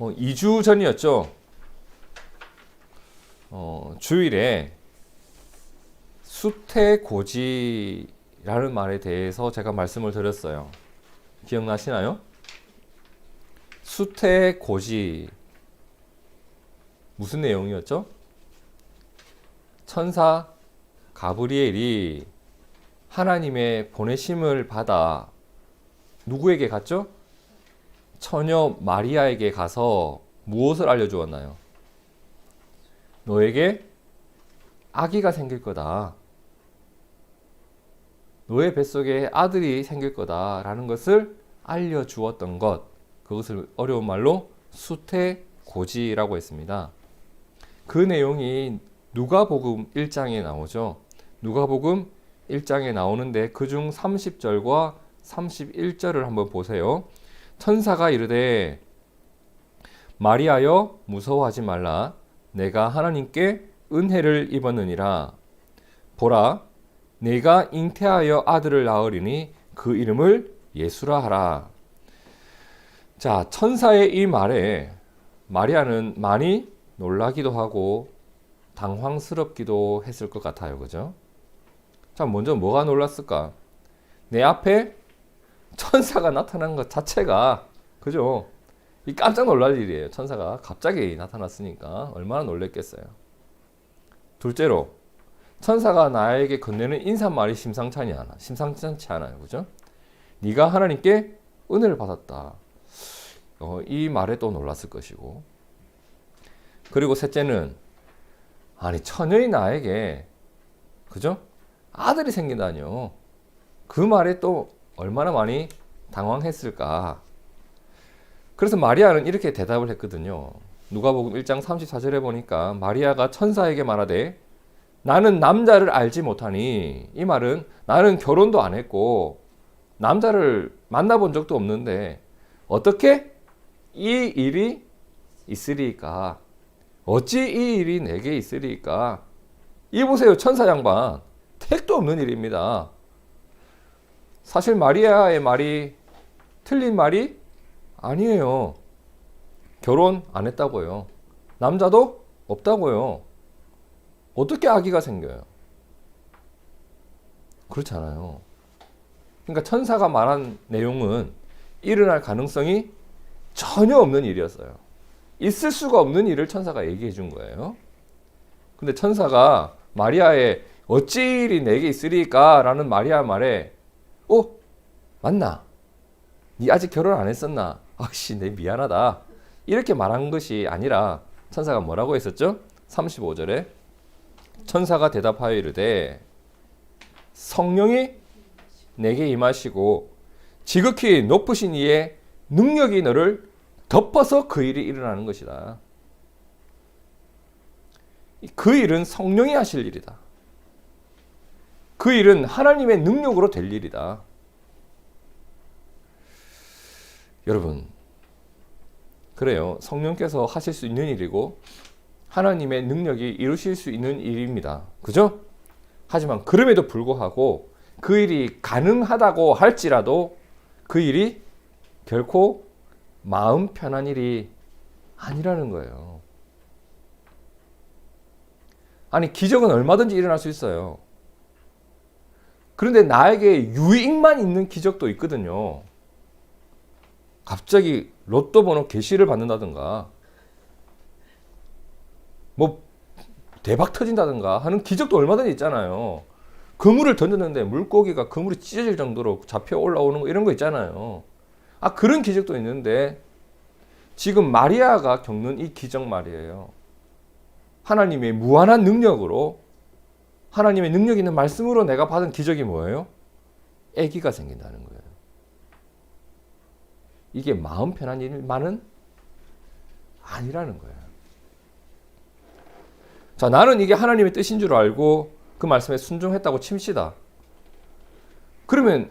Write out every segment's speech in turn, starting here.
2주 전이었죠. 주일에 수태고지라는 말에 대해서 제가 말씀을 드렸어요. 기억나시나요? 수태고지 무슨 내용이었죠? 천사 가브리엘이 하나님의 보내심을 받아 누구에게 갔죠? 처녀 마리아에게 가서 무엇을 알려주었나요? 너에게 아기가 생길 거다. 너의 뱃속에 아들이 생길 거다라는 것을 알려주었던 것. 그것을 어려운 말로 수태고지라고 했습니다. 그 내용이 누가복음 1장에 나오죠. 누가복음 1장에 나오는데 그중 30절과 31절을 한번 보세요. 천사가 이르되 마리아여 무서워하지 말라. 내가 하나님께 은혜를 입었느니라. 보라, 내가 잉태하여 아들을 낳으리니 그 이름을 예수라 하라. 자, 천사의 이 말에 마리아는 많이 놀라기도 하고 당황스럽기도 했을 것 같아요. 그죠? 자, 먼저 뭐가 놀랐을까? 내 앞에 천사가 나타난 것 자체가, 그죠? 이 깜짝 놀랄 일이에요. 천사가 갑자기 나타났으니까 얼마나 놀랬겠어요. 둘째로, 천사가 나에게 건네는 인사말이 심상찮지 않아요. 그죠? 네가 하나님께 은혜를 받았다. 이 말에 또 놀랐을 것이고. 그리고 셋째는, 아니, 처녀인 나에게, 그죠? 아들이 생긴다뇨. 그 말에 또 얼마나 많이 당황했을까. 그래서 마리아는 이렇게 대답을 했거든요. 누가복음 1장 34절에 보니까 마리아가 천사에게 말하되 나는 남자를 알지 못하니, 이 말은 나는 결혼도 안 했고 남자를 만나본 적도 없는데 어떻게 이 일이 있으리까? 어찌 이 일이 내게 있으리까? 이 보세요, 천사 양반. 택도 없는 일입니다. 사실 마리아의 말이 틀린 말이 아니에요. 결혼 안 했다고요. 남자도 없다고요. 어떻게 아기가 생겨요? 그렇잖아요. 그러니까 천사가 말한 내용은 일어날 가능성이 전혀 없는 일이었어요. 있을 수가 없는 일을 천사가 얘기해 준 거예요. 근데 천사가 마리아의 어찌 일이 내게 있으리까? 라는 마리아 말에 맞나? 니 아직 결혼 안 했었나? 아씨, 내 미안하다. 이렇게 말한 것이 아니라 천사가 뭐라고 했었죠? 35절에 천사가 대답하여 이르되 성령이 내게 임하시고 지극히 높으신 이의 능력이 너를 덮어서 그 일이 일어나는 것이다. 그 일은 성령이 하실 일이다. 그 일은 하나님의 능력으로 될 일이다. 여러분, 그래요. 성령께서 하실 수 있는 일이고 하나님의 능력이 이루실 수 있는 일입니다. 그죠? 하지만 그럼에도 불구하고 그 일이 가능하다고 할지라도 그 일이 결코 마음 편한 일이 아니라는 거예요. 아니, 기적은 얼마든지 일어날 수 있어요. 그런데 나에게 유익만 있는 기적도 있거든요. 갑자기 로또 번호 게시를 받는다든가 뭐 대박 터진다든가 하는 기적도 얼마든지 있잖아요. 그물을 던졌는데 물고기가 그물이 찢어질 정도로 잡혀 올라오는 거, 이런 거 있잖아요. 그런 기적도 있는데 지금 마리아가 겪는 이 기적 말이에요. 하나님의 무한한 능력으로, 하나님의 능력 있는 말씀으로 내가 받은 기적이 뭐예요? 아기가 생긴다는 거예요. 이게 마음 편한 일만은 아니라는 거예요. 자, 나는 이게 하나님의 뜻인 줄 알고 그 말씀에 순종했다고 칩시다. 그러면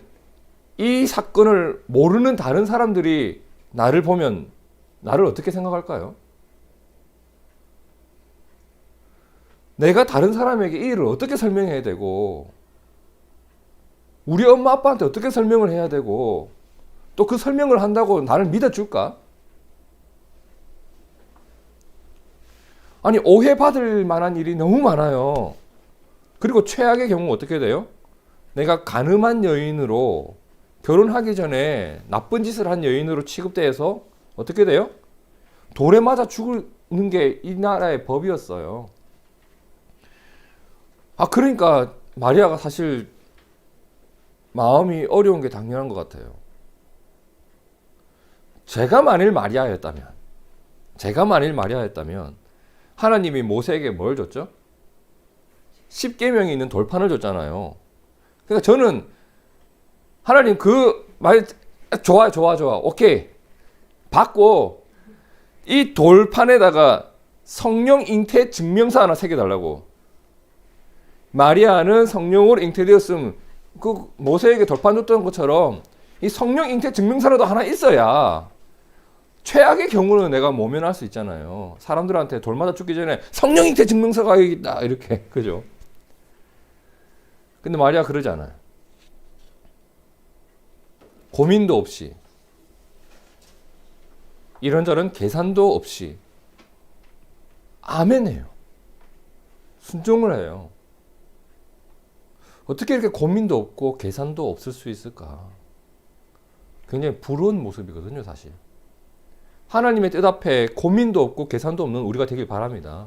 이 사건을 모르는 다른 사람들이 나를 보면 나를 어떻게 생각할까요? 내가 다른 사람에게 이 일을 어떻게 설명해야 되고, 우리 엄마 아빠한테 어떻게 설명을 해야 되고, 또 그 설명을 한다고 나를 믿어줄까? 아니 오해받을 만한 일이 너무 많아요. 그리고 최악의 경우 어떻게 돼요? 내가 가늠한 여인으로 결혼하기 전에 나쁜 짓을 한 여인으로 취급돼서 어떻게 돼요? 돌에 맞아 죽는 게 이 나라의 법이었어요. 그러니까 마리아가 사실 마음이 어려운 게 당연한 것 같아요. 제가 만일 마리아였다면 하나님이 모세에게 뭘 줬죠? 10계명이 있는 돌판을 줬잖아요. 그러니까 저는 하나님 그 말 좋아 오케이 받고 이 돌판에다가 성령 잉태 증명서 하나 새겨달라고. 마리아는 성령으로 잉태되었음, 그 모세에게 돌판 줬던 것처럼 이 성령 잉태 증명서라도 하나 있어야 최악의 경우는 내가 모면할 수 있잖아요. 사람들한테 돌 맞아 죽기 전에 성령 잉태 증명서가 여기 있다 이렇게. 그죠? 근데 마리아 그러지 않아요. 고민도 없이, 이런저런 계산도 없이 아멘해요. 순종을 해요. 어떻게 이렇게 고민도 없고 계산도 없을 수 있을까? 굉장히 부러운 모습이거든요, 사실. 하나님의 뜻 앞에 고민도 없고 계산도 없는 우리가 되길 바랍니다.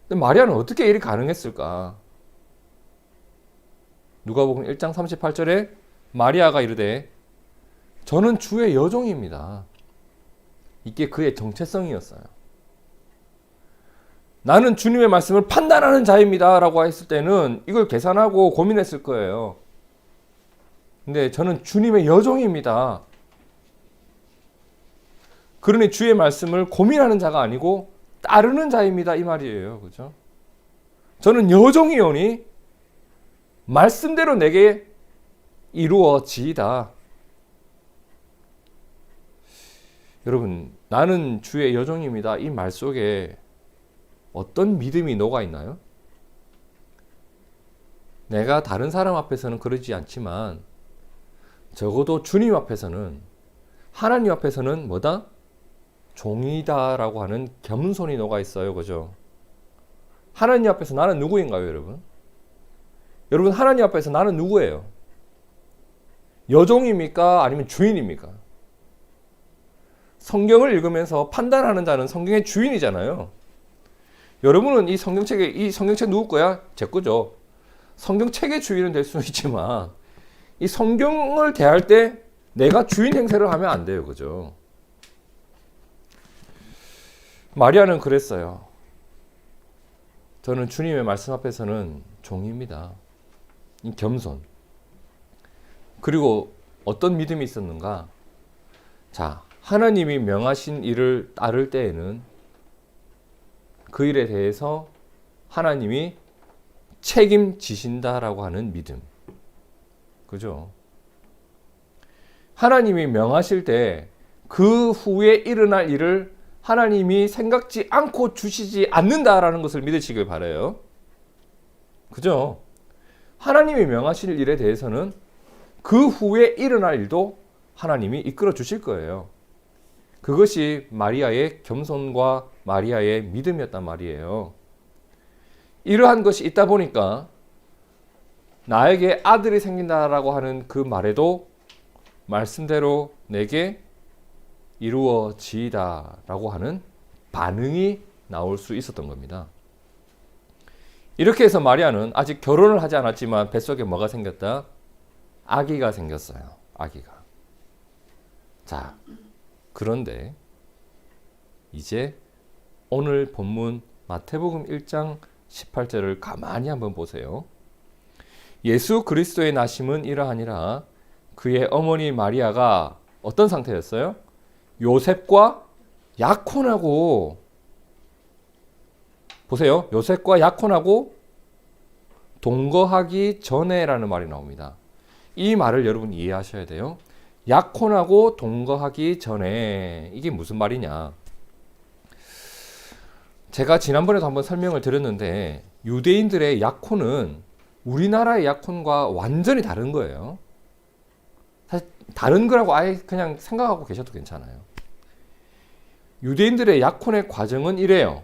근데 마리아는 어떻게 일이 가능했을까? 누가복음 1장 38절에 마리아가 이르되 저는 주의 여종입니다. 이게 그의 정체성이었어요. 나는 주님의 말씀을 판단하는 자입니다 라고 했을 때는 이걸 계산하고 고민했을 거예요. 근데 저는 주님의 여종입니다. 그러니 주의 말씀을 고민하는 자가 아니고 따르는 자입니다 이 말이에요. 그죠? 저는 여종이오니 말씀대로 내게 이루어지이다. 여러분, 나는 주의 여종입니다 이 말 속에 어떤 믿음이 녹아 있나요? 내가 다른 사람 앞에서는 그러지 않지만 적어도 주님 앞에서는, 하나님 앞에서는 뭐다? 종이다라고 하는 겸손이 녹아 있어요. 그죠? 하나님 앞에서 나는 누구인가요, 여러분? 여러분, 하나님 앞에서 나는 누구예요? 여종입니까? 아니면 주인입니까? 성경을 읽으면서 판단하는 자는 성경의 주인이잖아요. 여러분은 이 성경책 누구 거야? 제 거죠. 성경책의 주인은 될 수는 있지만 이 성경을 대할 때 내가 주인 행세를 하면 안 돼요. 그죠? 마리아는 그랬어요. 저는 주님의 말씀 앞에서는 종입니다. 이 겸손. 그리고 어떤 믿음이 있었는가? 자, 하나님이 명하신 일을 따를 때에는 그 일에 대해서 하나님이 책임지신다라고 하는 믿음. 그죠? 하나님이 명하실 때 그 후에 일어날 일을 하나님이 생각지 않고 주시지 않는다라는 것을 믿으시길 바라요. 그죠? 하나님이 명하실 일에 대해서는 그 후에 일어날 일도 하나님이 이끌어 주실 거예요. 그것이 마리아의 겸손과 마리아의 믿음이었단 말이에요. 이러한 것이 있다 보니까 나에게 아들이 생긴다라고 하는 그 말에도 말씀대로 내게 이루어지이다라고 하는 반응이 나올 수 있었던 겁니다. 이렇게 해서 마리아는 아직 결혼을 하지 않았지만 뱃속에 뭐가 생겼다? 아기가 생겼어요. 아기가. 자, 그런데 이제 오늘 본문 마태복음 1장 18절을 가만히 한번 보세요. 예수 그리스도의 나심은 이러하니라. 그의 어머니 마리아가 어떤 상태였어요? 요셉과 약혼하고, 보세요. 요셉과 약혼하고 동거하기 전에라는 말이 나옵니다. 이 말을 여러분 이해하셔야 돼요. 약혼하고 동거하기 전에, 이게 무슨 말이냐? 제가 지난번에도 한번 설명을 드렸는데 유대인들의 약혼은 우리나라의 약혼과 완전히 다른 거예요. 사실 다른 거라고 아예 그냥 생각하고 계셔도 괜찮아요. 유대인들의 약혼의 과정은 이래요.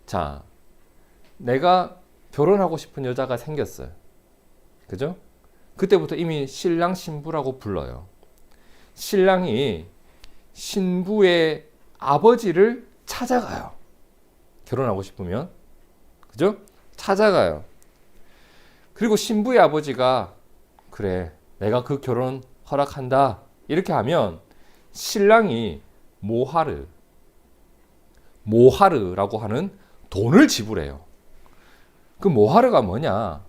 자, 내가 결혼하고 싶은 여자가 생겼어요. 그죠? 그때부터 이미 신랑 신부라고 불러요. 신랑이 신부의 아버지를 찾아가요. 결혼하고 싶으면. 그죠? 찾아가요. 그리고 신부의 아버지가 그래, 내가 그 결혼 허락한다. 이렇게 하면 신랑이 모하르라고 하는 돈을 지불해요. 그 모하르가 뭐냐?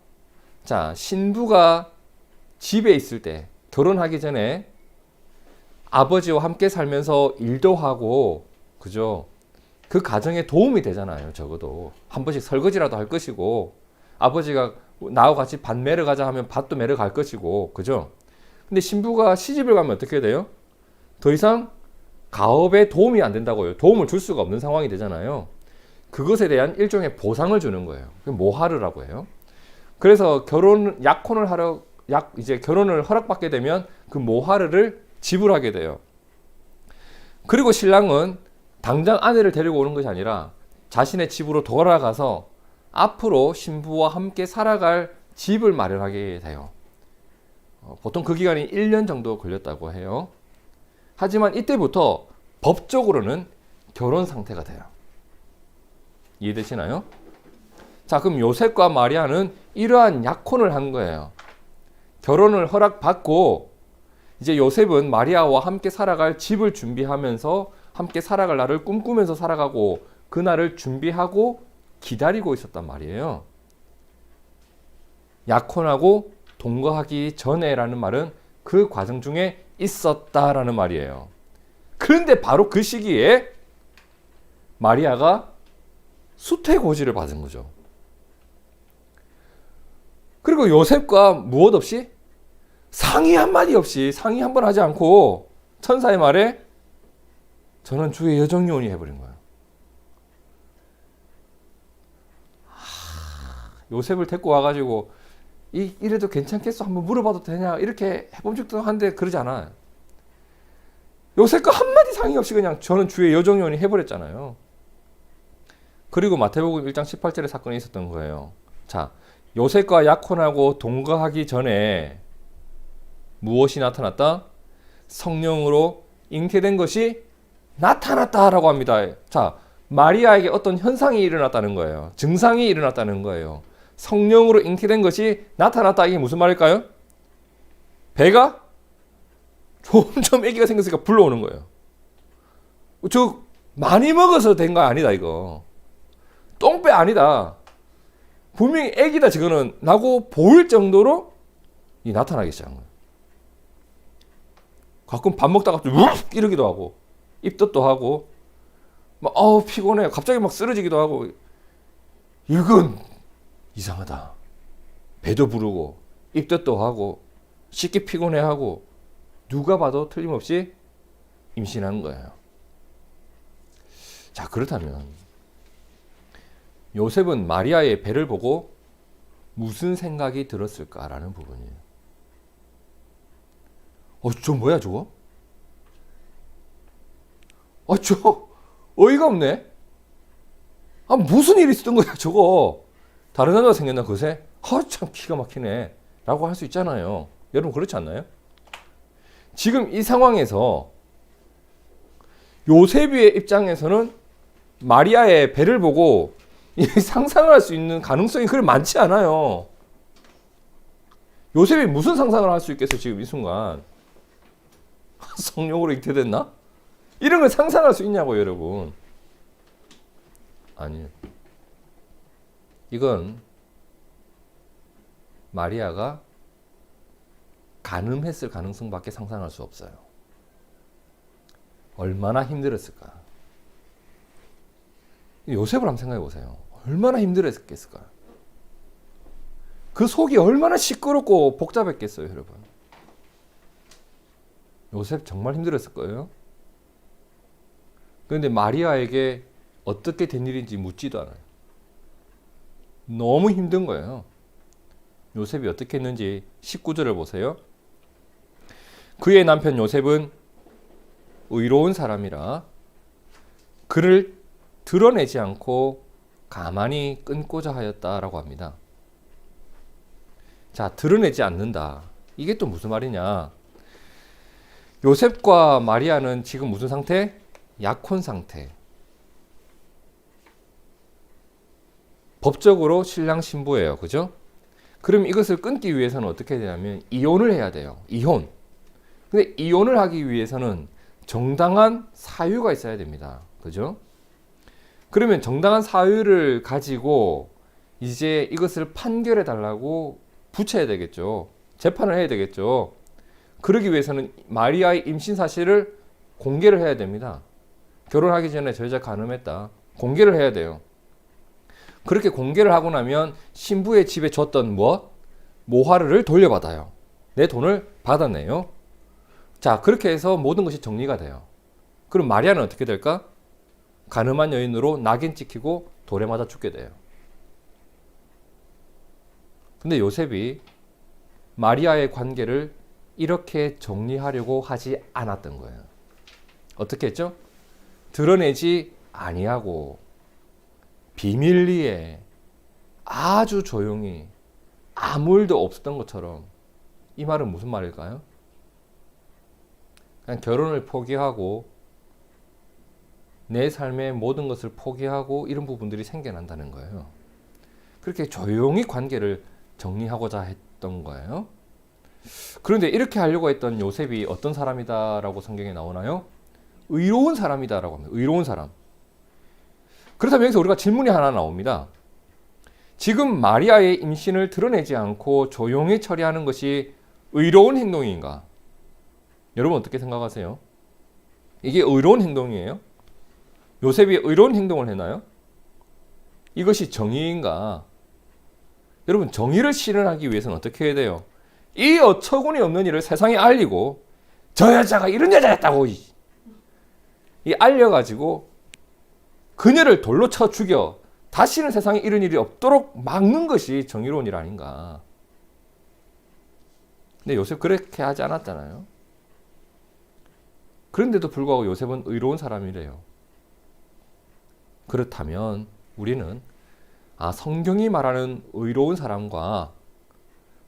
자, 신부가 집에 있을 때, 결혼하기 전에 아버지와 함께 살면서 일도 하고, 그죠? 그 가정에 도움이 되잖아요. 적어도 한 번씩 설거지라도 할 것이고, 아버지가 나하고 같이 밭 매러 가자 하면 밭도 매러 갈 것이고, 그죠? 근데 신부가 시집을 가면 어떻게 돼요? 더 이상 가업에 도움이 안 된다고요. 도움을 줄 수가 없는 상황이 되잖아요. 그것에 대한 일종의 보상을 주는 거예요. 그게 모하르라고 해요. 그래서 이제 결혼을 허락받게 되면 그 모하르를 지불하게 돼요. 그리고 신랑은 당장 아내를 데리고 오는 것이 아니라 자신의 집으로 돌아가서 앞으로 신부와 함께 살아갈 집을 마련하게 돼요. 보통 그 기간이 1년 정도 걸렸다고 해요. 하지만 이때부터 법적으로는 결혼 상태가 돼요. 이해되시나요? 자, 그럼 요셉과 마리아는 이러한 약혼을 한 거예요. 결혼을 허락받고 이제 요셉은 마리아와 함께 살아갈 집을 준비하면서 함께 살아갈 날을 꿈꾸면서 살아가고 그 날을 준비하고 기다리고 있었단 말이에요. 약혼하고 동거하기 전에라는 말은 그 과정 중에 있었다라는 말이에요. 그런데 바로 그 시기에 마리아가 수태고지를 받은 거죠. 그리고 요셉과 무엇 없이 상의 한마디 없이 상의 한 번 하지 않고 천사의 말에 저는 주의 여정요원이 해버린 거예요. 요셉을 데리고 와가지고 이래도 괜찮겠어? 한번 물어봐도 되냐? 이렇게 해본 적도 한데 그러지 않아요. 요셉과 한마디 상의 없이 그냥 저는 주의 여정요원이 해버렸잖아요. 그리고 마태복음 1장 18절에 사건이 있었던 거예요. 자, 요셉과 약혼하고 동거하기 전에 무엇이 나타났다? 성령으로 잉태된 것이 나타났다라고 합니다. 자, 마리아에게 어떤 현상이 일어났다는 거예요. 증상이 일어났다는 거예요. 성령으로 잉태된 것이 나타났다. 이게 무슨 말일까요? 배가 점점 아기가 생겼으니까 불러오는 거예요. 저 많이 먹어서 된 거 아니다 이거. 똥배 아니다. 분명히 아기다 저거는 라고 보일 정도로 나타나기 시작한 거예요. 가끔 밥 먹다가 이러기도 하고 입덧도 하고 막 피곤해 갑자기 막 쓰러지기도 하고 이건 이상하다. 배도 부르고 입덧도 하고 쉽게 피곤해하고 누가 봐도 틀림없이 임신한 거예요. 자, 그렇다면 요셉은 마리아의 배를 보고 무슨 생각이 들었을까라는 부분이에요. 저 뭐야 저거? 저 어이가 없네. 무슨 일이 있었던 거야 저거. 다른 남자가 생겼나 그새? 참 기가 막히네 라고 할 수 있잖아요. 여러분 그렇지 않나요? 지금 이 상황에서 요셉의 입장에서는 마리아의 배를 보고 상상을 할 수 있는 가능성이 그리 많지 않아요. 요셉이 무슨 상상을 할 수 있겠어요 지금 이 순간. 성령으로 잉태됐나? 이런 걸 상상할 수 있냐고요 여러분. 아니요. 이건 마리아가 간음했을 가능성밖에 상상할 수 없어요. 얼마나 힘들었을까. 요셉을 한번 생각해 보세요. 얼마나 힘들었겠을까. 그 속이 얼마나 시끄럽고 복잡했겠어요 여러분. 요셉 정말 힘들었을 거예요. 그런데 마리아에게 어떻게 된 일인지 묻지도 않아요. 너무 힘든 거예요. 요셉이 어떻게 했는지 19절을 보세요. 그의 남편 요셉은 의로운 사람이라 그를 드러내지 않고 가만히 끊고자 하였다라고 합니다. 자, 드러내지 않는다. 이게 또 무슨 말이냐? 요셉과 마리아는 지금 무슨 상태? 약혼 상태. 법적으로 신랑 신부예요. 그죠? 그럼 이것을 끊기 위해서는 어떻게 해야 되냐면 이혼을 해야 돼요. 이혼. 근데 이혼을 하기 위해서는 정당한 사유가 있어야 됩니다. 그죠? 그러면 정당한 사유를 가지고 이제 이것을 판결해 달라고 붙여야 되겠죠. 재판을 해야 되겠죠. 그러기 위해서는 마리아의 임신 사실을 공개를 해야 됩니다. 결혼하기 전에 저 여자 간음했다. 공개를 해야 돼요. 그렇게 공개를 하고 나면 신부의 집에 줬던 모화르를 돌려받아요. 내 돈을 받아내요. 자, 그렇게 해서 모든 것이 정리가 돼요. 그럼 마리아는 어떻게 될까? 간음한 여인으로 낙인 찍히고 돌에 맞아 죽게 돼요. 근데 요셉이 마리아의 관계를 이렇게 정리하려고 하지 않았던 거예요. 어떻게 했죠? 드러내지 아니하고 비밀리에 아주 조용히 아무 일도 없었던 것처럼. 이 말은 무슨 말일까요? 그냥 결혼을 포기하고 내 삶의 모든 것을 포기하고 이런 부분들이 생겨난다는 거예요. 그렇게 조용히 관계를 정리하고자 했던 거예요. 그런데 이렇게 하려고 했던 요셉이 어떤 사람이다라고 성경에 나오나요? 의로운 사람이다라고 합니다. 의로운 사람. 그렇다면 여기서 우리가 질문이 하나 나옵니다. 지금 마리아의 임신을 드러내지 않고 조용히 처리하는 것이 의로운 행동인가? 여러분 어떻게 생각하세요? 이게 의로운 행동이에요? 요셉이 의로운 행동을 했나요? 이것이 정의인가? 여러분, 정의를 실현하기 위해서는 어떻게 해야 돼요? 이 어처구니 없는 일을 세상에 알리고 저 여자가 이런 여자였다고 이 알려가지고 그녀를 돌로 쳐 죽여 다시는 세상에 이런 일이 없도록 막는 것이 정의로운 일 아닌가? 근데 요셉 그렇게 하지 않았잖아요. 그런데도 불구하고 요셉은 의로운 사람이래요. 그렇다면 우리는 성경이 말하는 의로운 사람과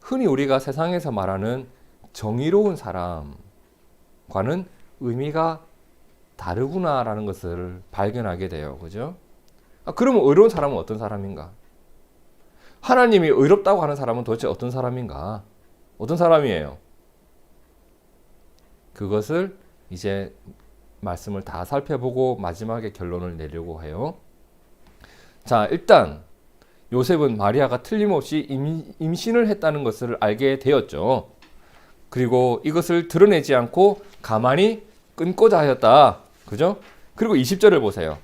흔히 우리가 세상에서 말하는 정의로운 사람과는 의미가 다르구나라는 것을 발견하게 돼요. 그죠? 그러면 의로운 사람은 어떤 사람인가? 하나님이 의롭다고 하는 사람은 도대체 어떤 사람인가? 어떤 사람이에요? 그것을 이제 말씀을 다 살펴보고 마지막에 결론을 내려고 해요. 자, 일단 요셉은 마리아가 틀림없이 임신을 했다는 것을 알게 되었죠. 그리고 이것을 드러내지 않고 가만히 끊고자 하였다. 그죠? 그리고 20절을 보세요.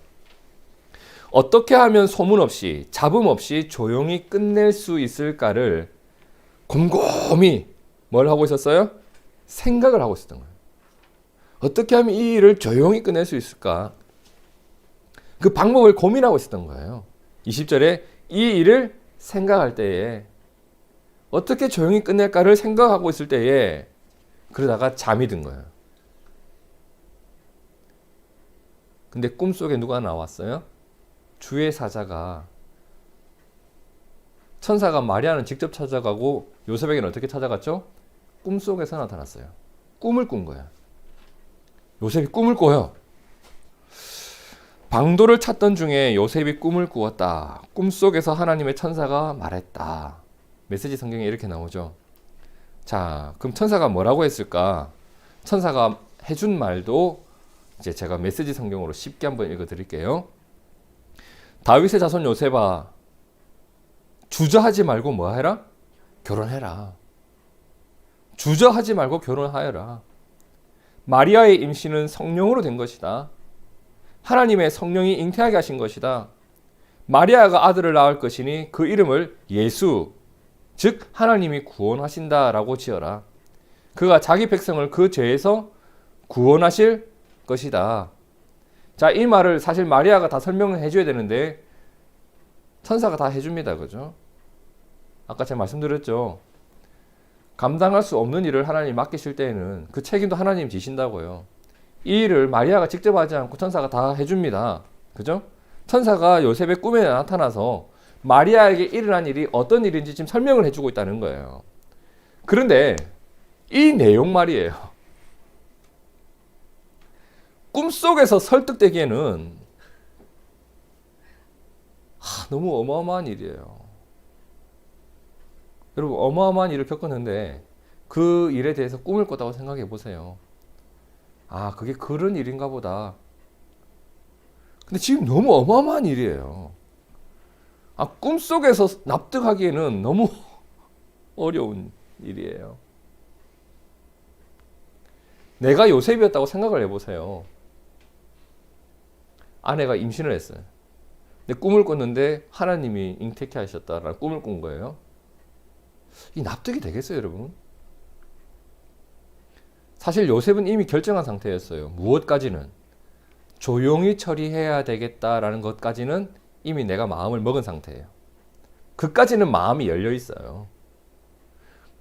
어떻게 하면 소문 없이 잡음 없이 조용히 끝낼 수 있을까를 곰곰이 뭘 하고 있었어요? 생각을 하고 있었던 거예요. 어떻게 하면 이 일을 조용히 끝낼 수 있을까? 그 방법을 고민하고 있었던 거예요. 20절에 이 일을 생각할 때에 어떻게 조용히 끝낼까를 생각하고 있을 때에 그러다가 잠이 든 거예요. 근데 꿈속에 누가 나왔어요? 주의 사자가, 천사가 마리아는 직접 찾아가고 요셉에게는 어떻게 찾아갔죠? 꿈속에서 나타났어요. 꿈을 꾼 거예요. 요셉이 꿈을 꿔요. 방도를 찾던 중에 요셉이 꿈을 꾸었다. 꿈속에서 하나님의 천사가 말했다. 메시지 성경에 이렇게 나오죠. 자, 그럼 천사가 뭐라고 했을까? 천사가 해준 말도 이제 제가 메시지 성경으로 쉽게 한번 읽어 드릴게요. 다윗의 자손 요셉아, 주저하지 말고 뭐 해라? 결혼해라. 주저하지 말고 결혼하여라. 마리아의 임신은 성령으로 된 것이다. 하나님의 성령이 잉태하게 하신 것이다. 마리아가 아들을 낳을 것이니 그 이름을 예수, 즉 하나님이 구원하신다라고 지어라. 그가 자기 백성을 그 죄에서 구원하실 것이다. 자, 이 말을 사실 마리아가 다 설명을 해줘야 되는데 천사가 다 해줍니다. 그죠? 아까 제가 말씀드렸죠. 감당할 수 없는 일을 하나님 맡기실 때에는 그 책임도 하나님 지신다고요. 이 일을 마리아가 직접 하지 않고 천사가 다 해줍니다. 그죠? 천사가 요셉의 꿈에 나타나서 마리아에게 일어난 일이 어떤 일인지 지금 설명을 해주고 있다는 거예요. 그런데 이 내용 말이에요. 꿈속에서 설득되기에는 너무 어마어마한 일이에요. 여러분, 어마어마한 일을 겪었는데 그 일에 대해서 꿈을 꿨다고 생각해 보세요. 그게 그런 일인가 보다. 근데 지금 너무 어마어마한 일이에요. 꿈속에서 납득하기에는 너무 어려운 일이에요. 내가 요셉이었다고 생각을 해보세요. 아내가 임신을 했어요. 근데 꿈을 꿨는데 하나님이 잉태케 하셨다라는 꿈을 꾼 거예요. 이 납득이 되겠어요, 여러분? 사실 요셉은 이미 결정한 상태였어요. 무엇까지는? 조용히 처리해야 되겠다라는 것까지는 이미 내가 마음을 먹은 상태예요. 그까지는 마음이 열려 있어요.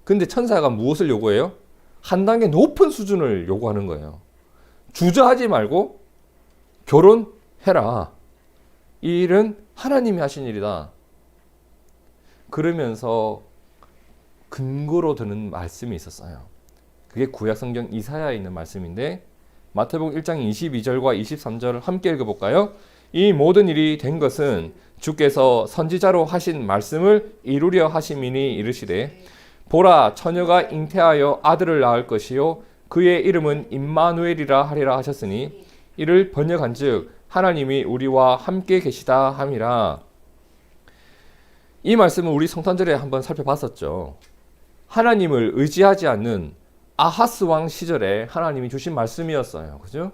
근데 천사가 무엇을 요구해요? 한 단계 높은 수준을 요구하는 거예요. 주저하지 말고 결혼해라. 이 일은 하나님이 하신 일이다. 그러면서 근거로 드는 말씀이 있었어요. 그게 구약성경 이사야에 있는 말씀인데 마태복음 1장 22절과 23절을 함께 읽어볼까요? 이 모든 일이 된 것은 주께서 선지자로 하신 말씀을 이루려 하심이니 이르시되 보라 처녀가 잉태하여 아들을 낳을 것이요 그의 이름은 임마누엘이라 하리라 하셨으니 이를 번역한즉 하나님이 우리와 함께 계시다 함이라. 이 말씀은 우리 성탄절에 한번 살펴봤었죠. 하나님을 의지하지 않는 아하스 왕 시절에 하나님이 주신 말씀이었어요. 그죠?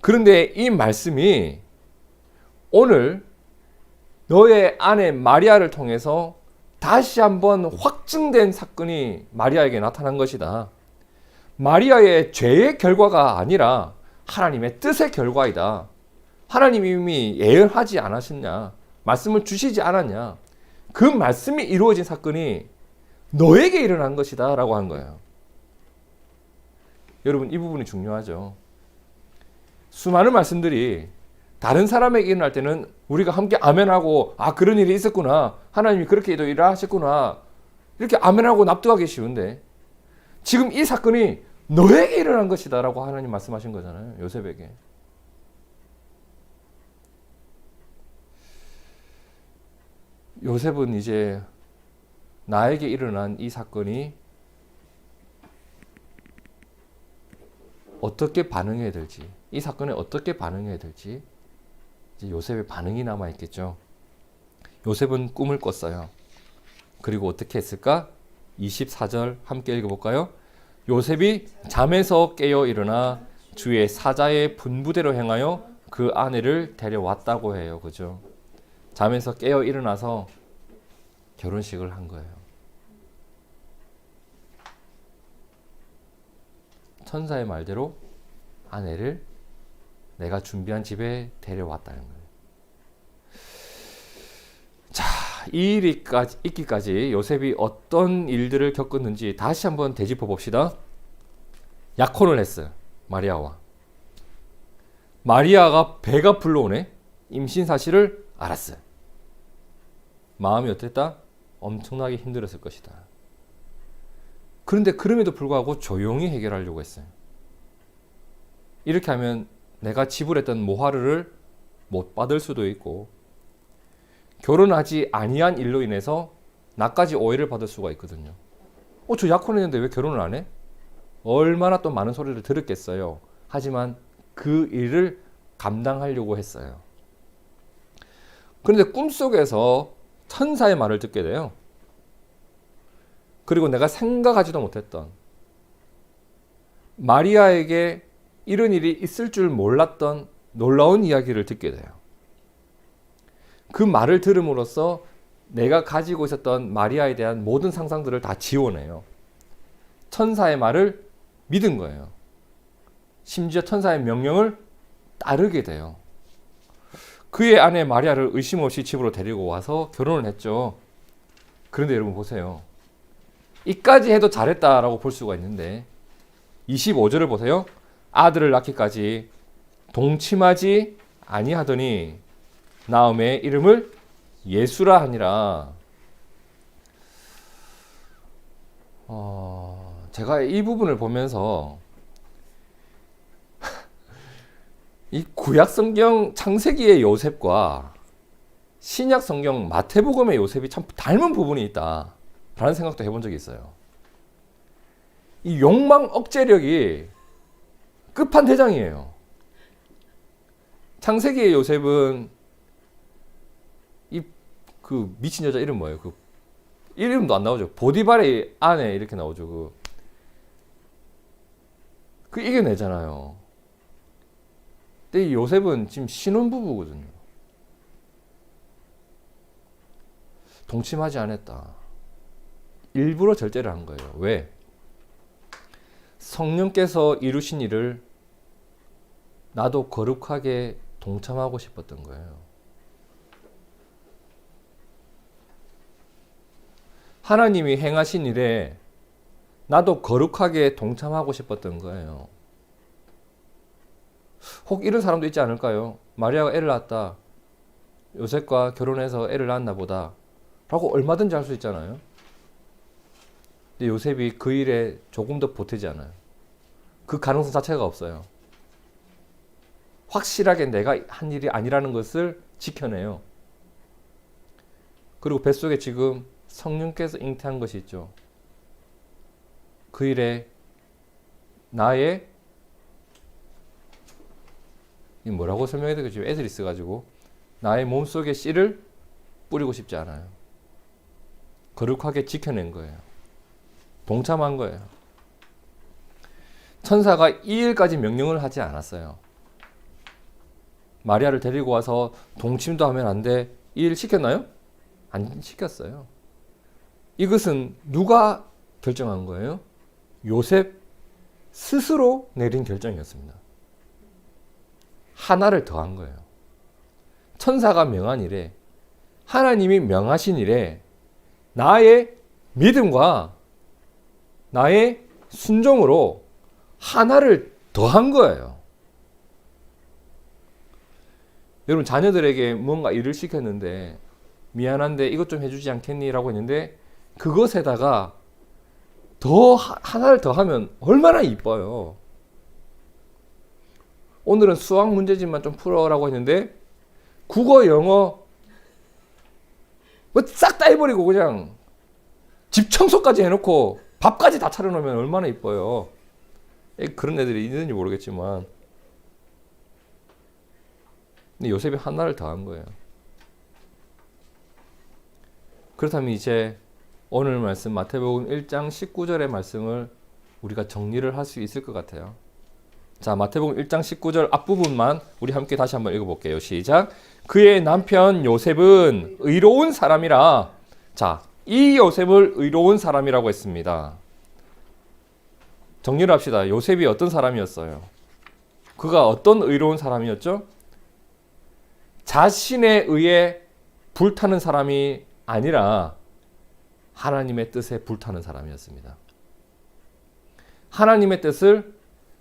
그런데 이 말씀이 오늘 너의 아내 마리아를 통해서 다시 한번 확증된 사건이 마리아에게 나타난 것이다. 마리아의 죄의 결과가 아니라 하나님의 뜻의 결과이다. 하나님이 이미 예언하지 않으셨냐? 말씀을 주시지 않았냐? 그 말씀이 이루어진 사건이 너에게 일어난 것이다 라고 한 거예요. 여러분, 이 부분이 중요하죠. 수많은 말씀들이 다른 사람에게 일어날 때는 우리가 함께 아멘하고 그런 일이 있었구나. 하나님이 그렇게도 일을 하셨구나. 이렇게 아멘하고 납득하기 쉬운데 지금 이 사건이 너에게 일어난 것이다 라고 하나님 말씀하신 거잖아요. 요셉에게. 요셉은 이제 나에게 일어난 이 사건이 어떻게 반응해야 될지, 이 사건에 어떻게 반응해야 될지 이제 요셉의 반응이 남아있겠죠. 요셉은 꿈을 꿨어요. 그리고 어떻게 했을까? 24절 함께 읽어볼까요? 요셉이 잠에서 깨어 일어나 주의 사자의 분부대로 행하여 그 아내를 데려왔다고 해요. 그죠? 잠에서 깨어 일어나서 결혼식을 한 거예요. 천사의 말대로 아내를 내가 준비한 집에 데려왔다는 거예요. 자, 이 일이 있기까지 요셉이 어떤 일들을 겪었는지 다시 한번 되짚어 봅시다. 약혼을 했어요. 마리아와. 마리아가 배가 불러오네. 임신 사실을 알았어요. 마음이 어땠다? 엄청나게 힘들었을 것이다. 그런데 그럼에도 불구하고 조용히 해결하려고 했어요. 이렇게 하면 내가 지불했던 모하르를 못 받을 수도 있고 결혼하지 아니한 일로 인해서 나까지 오해를 받을 수가 있거든요. 저 약혼했는데 왜 결혼을 안 해? 얼마나 또 많은 소리를 들었겠어요. 하지만 그 일을 감당하려고 했어요. 그런데 꿈속에서 천사의 말을 듣게 돼요. 그리고 내가 생각하지도 못했던 마리아에게 이런 일이 있을 줄 몰랐던 놀라운 이야기를 듣게 돼요. 그 말을 들음으로써 내가 가지고 있었던 마리아에 대한 모든 상상들을 다 지워내요. 천사의 말을 믿은 거예요. 심지어 천사의 명령을 따르게 돼요. 그의 아내 마리아를 의심 없이 집으로 데리고 와서 결혼을 했죠. 그런데 여러분 보세요. 이까지 해도 잘했다라고 볼 수가 있는데 25절을 보세요. 아들을 낳기까지 동침하지 아니하더니 나음의 이름을 예수라 하니라. 제가 이 부분을 보면서 이 구약 성경 창세기의 요셉과 신약 성경 마태복음의 요셉이 참 닮은 부분이 있다 라는 생각도 해본 적이 있어요. 이 욕망 억제력이 끝판대장이에요. 창세기의 요셉은 그 미친 여자 이름 뭐예요? 그 이름도 안 나오죠. 보디발의 아내 이렇게 나오죠. 그 이겨내잖아요. 근데 이 요셉은 지금 신혼부부거든요. 동침하지 않았다. 일부러 절제를 한 거예요. 왜? 성령께서 이루신 일을 나도 거룩하게 동참하고 싶었던 거예요. 하나님이 행하신 일에 나도 거룩하게 동참하고 싶었던 거예요. 혹 이런 사람도 있지 않을까요? 마리아가 애를 낳았다. 요셉과 결혼해서 애를 낳았나 보다. 라고 얼마든지 할 수 있잖아요. 근데 요셉이 그 일에 조금 더 보태지 않아요. 그 가능성 자체가 없어요. 확실하게 내가 한 일이 아니라는 것을 지켜내요. 그리고 뱃속에 지금 성령께서 잉태한 것이 있죠. 그 일에 나의 뭐라고 설명해야 되겠죠? 애들이 있어가지고 나의 몸속에 씨를 뿌리고 싶지 않아요. 거룩하게 지켜낸 거예요. 동참한 거예요. 천사가 이 일까지 명령을 하지 않았어요. 마리아를 데리고 와서 동침도 하면 안 돼. 이 일 시켰나요? 안 시켰어요. 이것은 누가 결정한 거예요? 요셉 스스로 내린 결정이었습니다. 하나를 더한 거예요. 천사가 명한 일에, 하나님이 명하신 일에 나의 믿음과 나의 순종으로 하나를 더한 거예요. 여러분, 자녀들에게 뭔가 일을 시켰는데 미안한데 이것 좀 해주지 않겠니? 라고 했는데 그것에다가 하나를 더 하면 얼마나 이뻐요. 오늘은 수학 문제집만 좀 풀어라고 했는데 국어, 영어 뭐 싹 다 해버리고 그냥 집 청소까지 해놓고 밥까지 다 차려놓으면 얼마나 이뻐요. 그런 애들이 있는지 모르겠지만 근데 요셉이 하나를 더한 거예요. 그렇다면 이제 오늘 말씀 마태복음 1장 19절의 말씀을 우리가 정리를 할 수 있을 것 같아요. 자, 마태복음 1장 19절 앞부분만 우리 함께 다시 한번 읽어볼게요. 시작. 그의 남편 요셉은 의로운 사람이라. 자, 이 요셉을 의로운 사람이라고 했습니다. 정리를 합시다. 요셉이 어떤 사람이었어요? 그가 어떤 의로운 사람이었죠? 자신에 의해 불타는 사람이 아니라 하나님의 뜻에 불타는 사람이었습니다. 하나님의 뜻을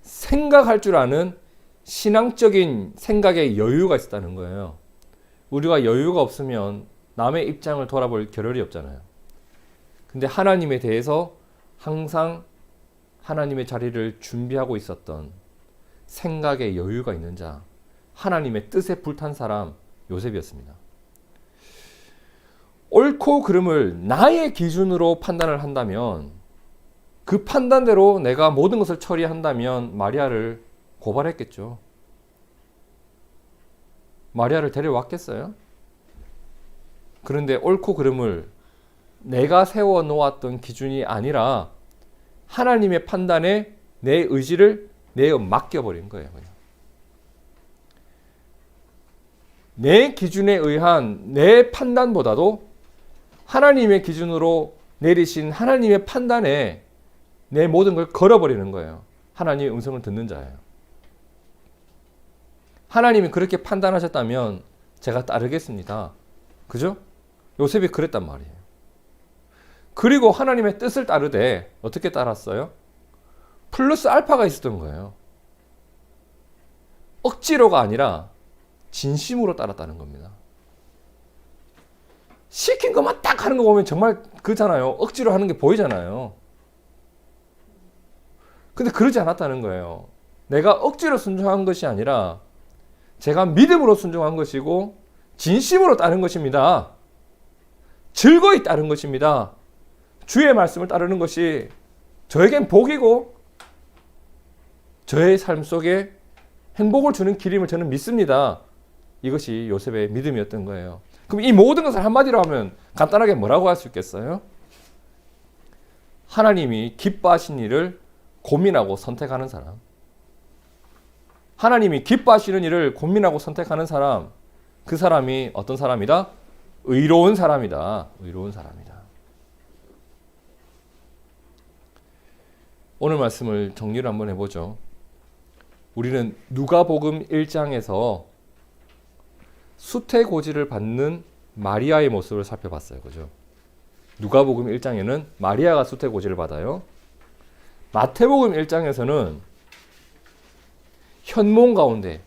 생각할 줄 아는 신앙적인 생각에 여유가 있었다는 거예요. 우리가 여유가 없으면 남의 입장을 돌아볼 겨를이 없잖아요. 근데 하나님에 대해서 항상 하나님의 자리를 준비하고 있었던 생각에 여유가 있는 자, 하나님의 뜻에 불탄 사람 요셉이었습니다. 옳고 그름을 나의 기준으로 판단을 한다면, 그 판단대로 내가 모든 것을 처리한다면 마리아를 고발했겠죠. 마리아를 데려왔겠어요? 그런데 옳고 그름을 내가 세워놓았던 기준이 아니라 하나님의 판단에 내 의지를 내어 맡겨버린 거예요. 그냥. 내 기준에 의한 내 판단보다도 하나님의 기준으로 내리신 하나님의 판단에 내 모든 걸 걸어버리는 거예요. 하나님의 음성을 듣는 자예요. 하나님이 그렇게 판단하셨다면 제가 따르겠습니다. 그죠? 요셉이 그랬단 말이에요. 그리고 하나님의 뜻을 따르되 어떻게 따랐어요? 플러스 알파가 있었던 거예요. 억지로가 아니라 진심으로 따랐다는 겁니다. 시킨 것만 딱 하는 거 보면 정말 그렇잖아요. 억지로 하는 게 보이잖아요. 근데 그러지 않았다는 거예요. 내가 억지로 순종한 것이 아니라 제가 믿음으로 순종한 것이고 진심으로 따른 것입니다. 즐거이 따른 것입니다. 주의 말씀을 따르는 것이 저에겐 복이고 저의 삶 속에 행복을 주는 길임을 저는 믿습니다. 이것이 요셉의 믿음이었던 거예요. 그럼 이 모든 것을 한마디로 하면 간단하게 뭐라고 할 수 있겠어요? 하나님이 기뻐하신 일을 고민하고 선택하는 사람. 하나님이 기뻐하시는 일을 고민하고 선택하는 사람. 그 사람이 어떤 사람이다? 의로운 사람이다. 의로운 사람이다. 오늘 말씀을 정리를 한번 해보죠. 우리는 누가복음 1장에서 수태고지를 받는 마리아의 모습을 살펴봤어요. 그죠? 누가복음 1장에는 마리아가 수태고지를 받아요. 마태복음 1장에서는 현몽 가운데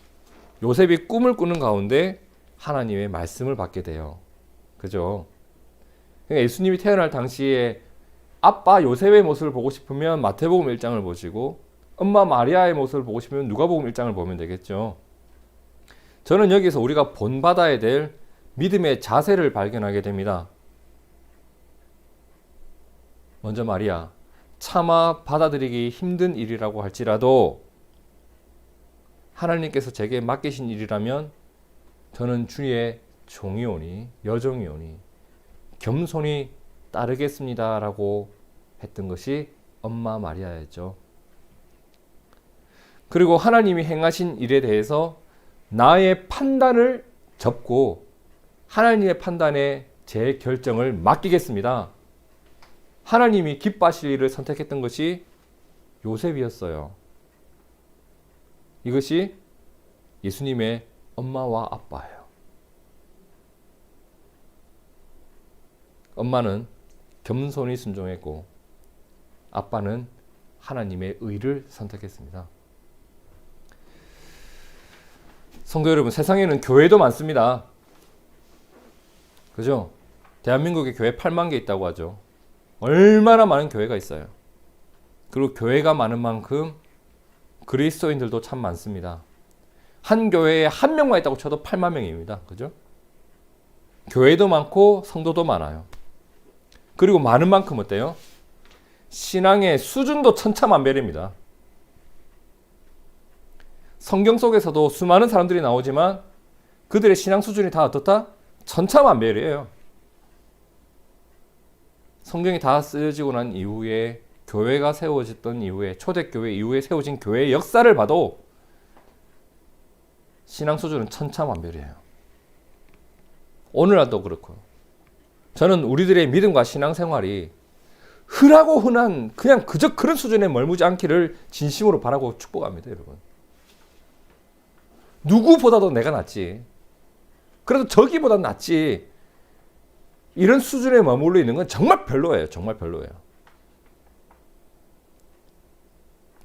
요셉이 꿈을 꾸는 가운데 하나님의 말씀을 받게 돼요. 그죠? 그러니까 예수님이 태어날 당시에 아빠 요셉의 모습을 보고 싶으면 마태복음 1장을 보시고 엄마 마리아의 모습을 보고 싶으면 누가복음 1장을 보면 되겠죠. 저는 여기서 우리가 본받아야 될 믿음의 자세를 발견하게 됩니다. 먼저 마리아, 차마 받아들이기 힘든 일이라고 할지라도 하나님께서 제게 맡기신 일이라면 저는 주의 종이오니 여종이오니 겸손히 따르겠습니다 라고 했던 것이 엄마 마리아였죠. 그리고 하나님이 행하신 일에 대해서 나의 판단을 접고 하나님의 판단에 제 결정을 맡기겠습니다. 하나님이 기뻐하실 일을 선택했던 것이 요셉이었어요. 이것이 예수님의 엄마와 아빠예요. 엄마는 겸손히 순종했고 아빠는 하나님의 의를 선택했습니다. 성도 여러분, 세상에는 교회도 많습니다. 그죠? 대한민국에 교회 8만 개 있다고 하죠. 얼마나 많은 교회가 있어요. 그리고 교회가 많은 만큼 그리스도인들도 참 많습니다. 한 교회에 한 명만 있다고 쳐도 8만 명입니다. 그죠? 교회도 많고 성도도 많아요. 그리고 많은 만큼 어때요? 신앙의 수준도 천차만별입니다. 성경 속에서도 수많은 사람들이 나오지만 그들의 신앙 수준이 다 어떻다? 천차만별이에요. 성경이 다 쓰여지고 난 이후에 교회가 세워졌던 이후에 초대교회 이후에 세워진 교회의 역사를 봐도 신앙 수준은 천차만별이에요. 오늘날도 그렇고 저는 우리들의 믿음과 신앙생활이 흔하고 흔한 그냥 그저 그런 수준에 머물지 않기를 진심으로 바라고 축복합니다. 여러분. 누구보다도 내가 낫지. 그래도 저기보다 낫지. 이런 수준에 머물러 있는 건 정말 별로예요. 정말 별로예요.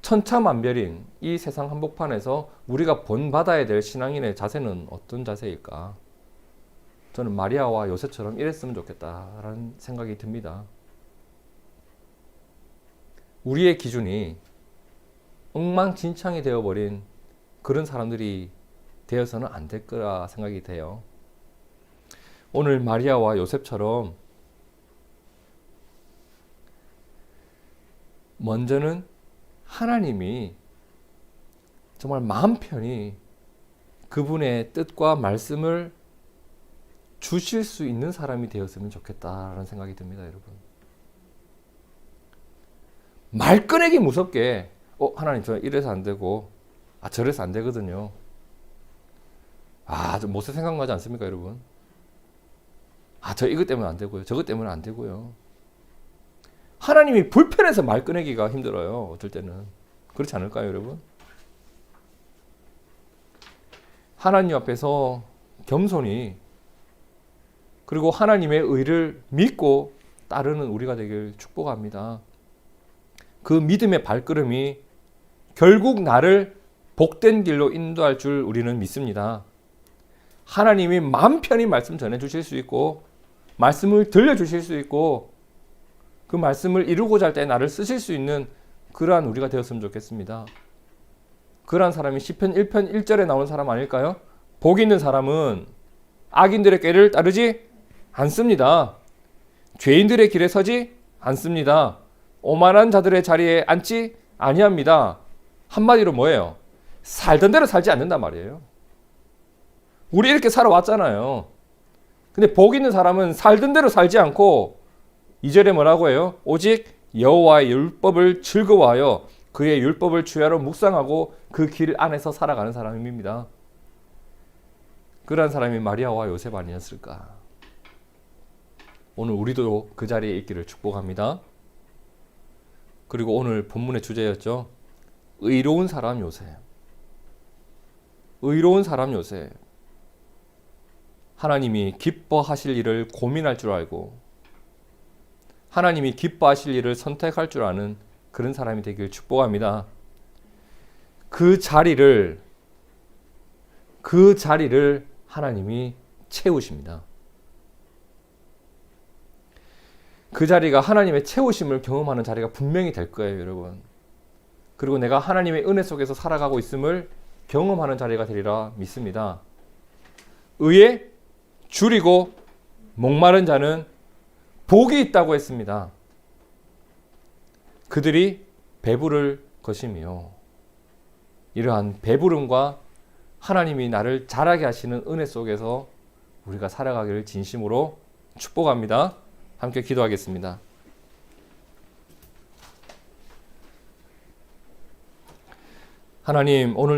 천차만별인 이 세상 한복판에서 우리가 본받아야 될 신앙인의 자세는 어떤 자세일까? 저는 마리아와 요셉처럼 이랬으면 좋겠다라는 생각이 듭니다. 우리의 기준이 엉망진창이 되어버린 그런 사람들이 되어서는 안 될 거라 생각이 돼요. 오늘 마리아와 요셉처럼 먼저는 하나님이 정말 마음 편히 그분의 뜻과 말씀을 주실 수 있는 사람이 되었으면 좋겠다라는 생각이 듭니다, 여러분. 말 꺼내기 무섭게 하나님 저 이래서 안 되고 저래서 안 되거든요. 좀 모세 생각나지 않습니까, 여러분? 저 이것 때문에 안 되고요. 저것 때문에 안 되고요. 하나님이 불편해서 말 꺼내기가 힘들어요. 어쩔 때는. 그렇지 않을까요, 여러분? 하나님 앞에서 겸손히 그리고 하나님의 의를 믿고 따르는 우리가 되길 축복합니다. 그 믿음의 발걸음이 결국 나를 복된 길로 인도할 줄 우리는 믿습니다. 하나님이 마음 편히 말씀 전해 주실 수 있고 말씀을 들려주실 수 있고 그 말씀을 이루고자 할 때 나를 쓰실 수 있는 그러한 우리가 되었으면 좋겠습니다. 그러한 사람이 시편 1편 1절에 나오는 사람 아닐까요? 복 있는 사람은 악인들의 꾀를 따르지 않습니다. 죄인들의 길에 서지 않습니다. 오만한 자들의 자리에 앉지 아니합니다. 한마디로 뭐예요? 살던 대로 살지 않는단 말이에요. 우리 이렇게 살아왔잖아요. 근데 복 있는 사람은 살던 대로 살지 않고 2절에 뭐라고 해요? 오직 여호와의 율법을 즐거워하여 그의 율법을 주야로 묵상하고 그 길 안에서 살아가는 사람입니다. 그러한 사람이 마리아와 요셉 아니었을까? 오늘 우리도 그 자리에 있기를 축복합니다. 그리고 오늘 본문의 주제였죠. 의로운 사람 요셉. 의로운 사람 요셉. 하나님이 기뻐하실 일을 고민할 줄 알고 하나님이 기뻐하실 일을 선택할 줄 아는 그런 사람이 되길 축복합니다. 그 자리를 하나님이 채우십니다. 그 자리가 하나님의 채우심을 경험하는 자리가 분명히 될 거예요, 여러분. 그리고 내가 하나님의 은혜 속에서 살아가고 있음을 경험하는 자리가 되리라 믿습니다. 의에 줄이고 목마른 자는 복이 있다고 했습니다. 그들이 배부를 것이며 이러한 배부름과 하나님이 나를 자라게 하시는 은혜 속에서 우리가 살아가기를 진심으로 축복합니다. 함께 기도하겠습니다. 하나님, 오늘